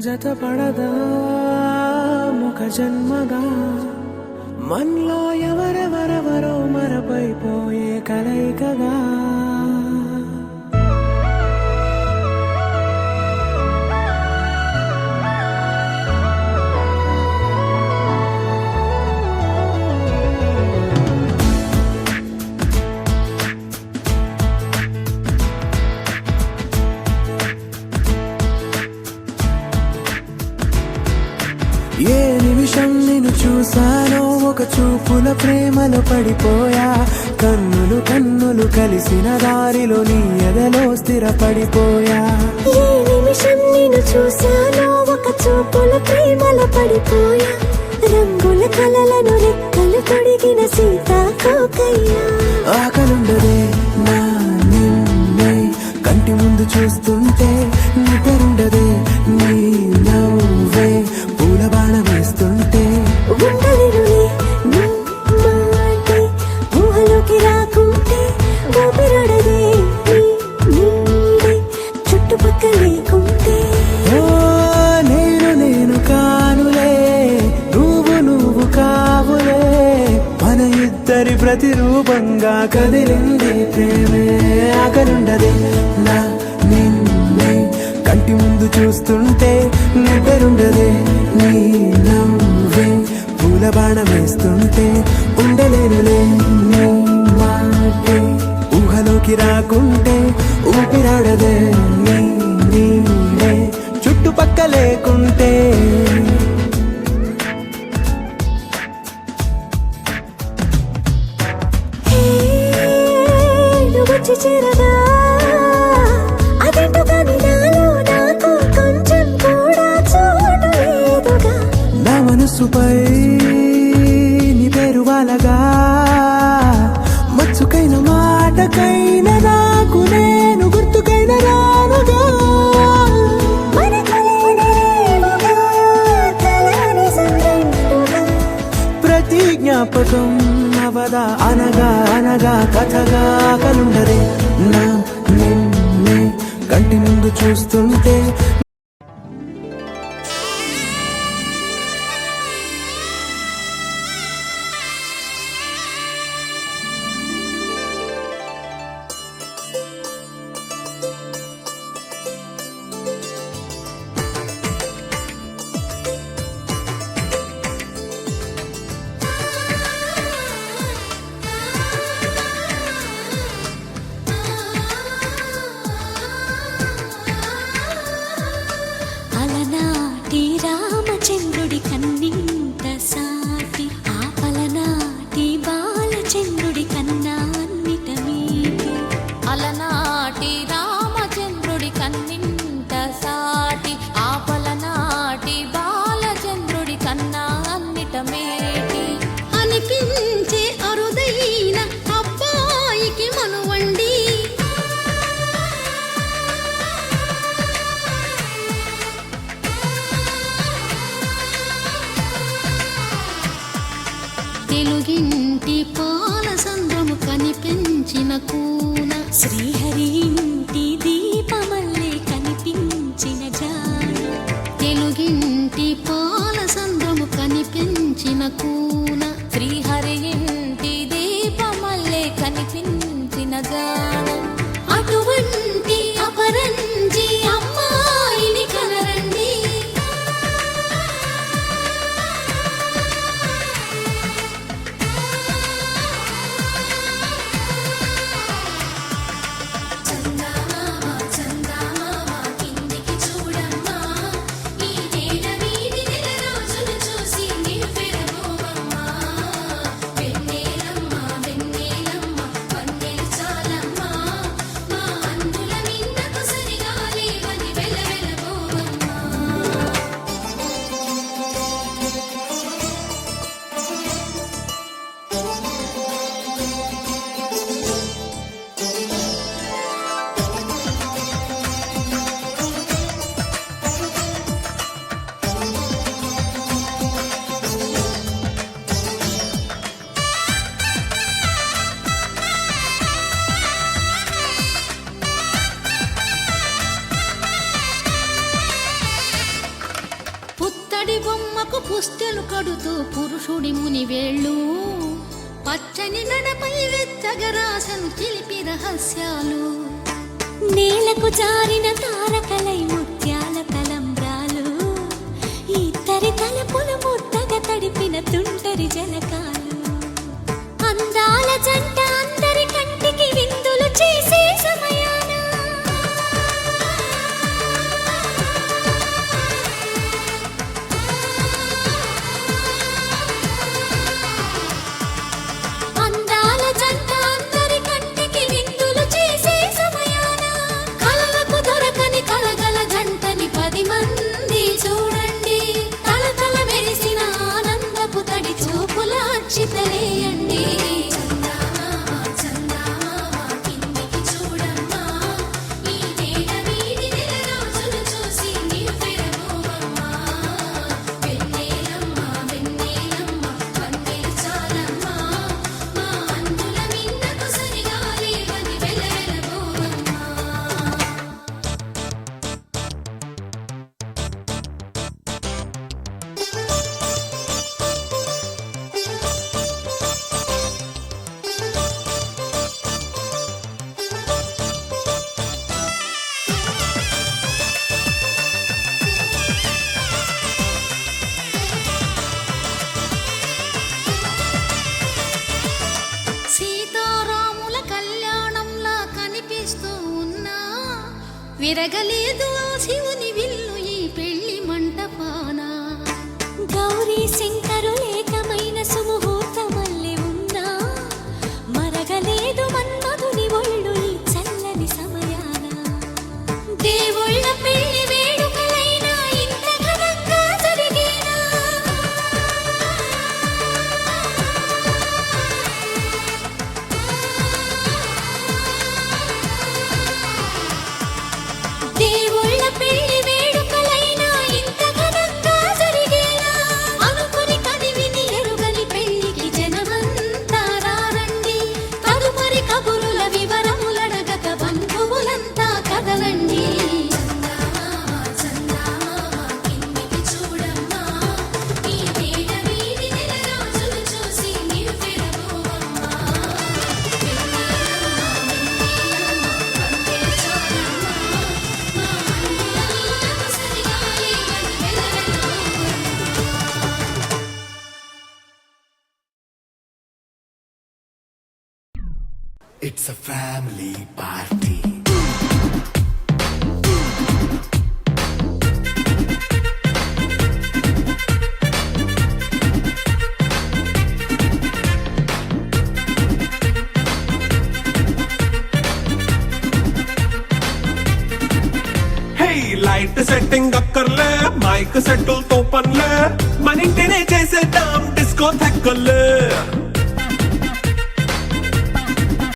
జతపడదా ముఖ జన్మగా మనలో ఎవరెవరెవరో మరపైపోయే కలయికగా ఏ నిమిషం నిన్ను చూసానో ఒక చూపుల ప్రేమలో పడిపోయా కన్నులు కన్నులు కలిసిన దారిలో నీ ఎదలో స్థిరపడిపోయా ఏ నిమిషం నిన్ను చూసానో ఒక చూపుల ప్రేమలో పడిపోయా రంగుల కలలను రెక్కలు తొడిగిన సీతాకోకయ్యా ఆకలుండదే నా నిన్నే కంటి ముందు చూస్తుంటే నిద్రుండదే నీ నవ్వే పూల బాణ వేస్తుంటే ఉండలేనులే నీ మాటే ఊహలోకి రాకుంటే ఊపిరాడదే నీ నీడే చుట్టుపక్కల లేకుంటే ఓ నేను కానులే నువ్వు కావులే మన ఇద్దరి ప్రతిరూపంగా కదిలింది ప్రేమే ఆకలుండదే నా నిన్నే కంటి ముందు చూస్తుంటే నిద్రుండదే నీ నవ్వే పూల బాణం వేస్తుంటే ఉండలేనులే నీ మాటే ఊహలోకి రాకుంటే ఊపిరాడదే నీ నీడే చుట్టుపక్క లేకుంటే వచ్చి చేరగా అదేంటో కానీ నాలో నాకు కొంచెం కూడా చోటు లేదుగా నా మనసుపై నీ పేరు వాలగా మచ్చుకైన మాటకైన నాకు నేను గుర్తుకైన రానుగా మనకులేనిదేముగా కలని సంగంటుగా ప్రతి జ్ఞాపకం అవదా అనగా అనగా కథగా కలుండదే నా నిన్నే కంటి ముందు చూస్తుంటే అలనాటి రామచంద్రుడి కన్నింత సాటి ఆపలనాటి బాలచంద్రుడి కన్నా అన్నిట మీటి అలనాటి రామచంద్రుడి కన్నింత సాటి ఆపలనాటి బాలచంద్రుడి కన్నా అన్నిట మేటి అనిపించే అరుదైన అబ్బాయికి మనువండి తెలుగింటి పాల సంద్రము కనిపించిన కూన శ్రీహరి ఇంటి దీపమల్లే కనిపించిన జాడ తెలుగింటి పాల సంద్రము కనిపించిన కూన శ్రీహరి ఇంటి దీపమల్లే కనిపించిన జాడ అటువంటి అపరంజి అమ్మాయిని కనరండి తడి బొమ్మకు పుస్తెలు కడుతూ పురుషుడి ముని వేళ్ళు పచ్చని నడపై వెచ్చగరాసను చిలిపి రహస్యాలు నేలకు జారిన తారకలై ముత్యాల తలంబ్రాలు ఇద్దరి తలపులు ముద్దగా తడిపిన తుంటరి జలకాలు అందాల జంట అందరి కంటికి విందులు చేసే సమయాన అందాల జంట అందరి కంటికి విందులు చేసే సమయాన కలలకు దొరకని కలగల జంటని 10 మంది చూడండి తలతల మెరిసిన ఆనందపు తడి చూపుల అక్షితలేయండి సీతారాముల కళ్యాణంలా కనిపిస్తూ ఉన్నా విరగలేదు ఆ శివుని విల్లు ఈ పెళ్లి మంటపాన గౌరీ శంకరులేకమైన సుముహూర్తమల్లె ఉన్నా మరగలేదు మన్మధుని ఒళ్ళు ఈ చల్లని సమయాన దేవుళ్ళ పెళ్లి వేడుకలైనా ఇంత ఘనంగా జరిగేనా దేవుళ్ళ పెళ్లి వేడుకలైనా ఇంత ఘనంగా జరిగేనా అనుకుని కదివిని ఎరుగని పెళ్లికి జనమంతా రారండి తదుపరి కబురుల వివరములడగక బంధువులంతా కదలండి It's a family party. Light setting అక్కర్లే మైక్ సెట్టులతో పనిలే మన ఇంటినే చేసేద్దాం డిస్కో థెక్కర్లే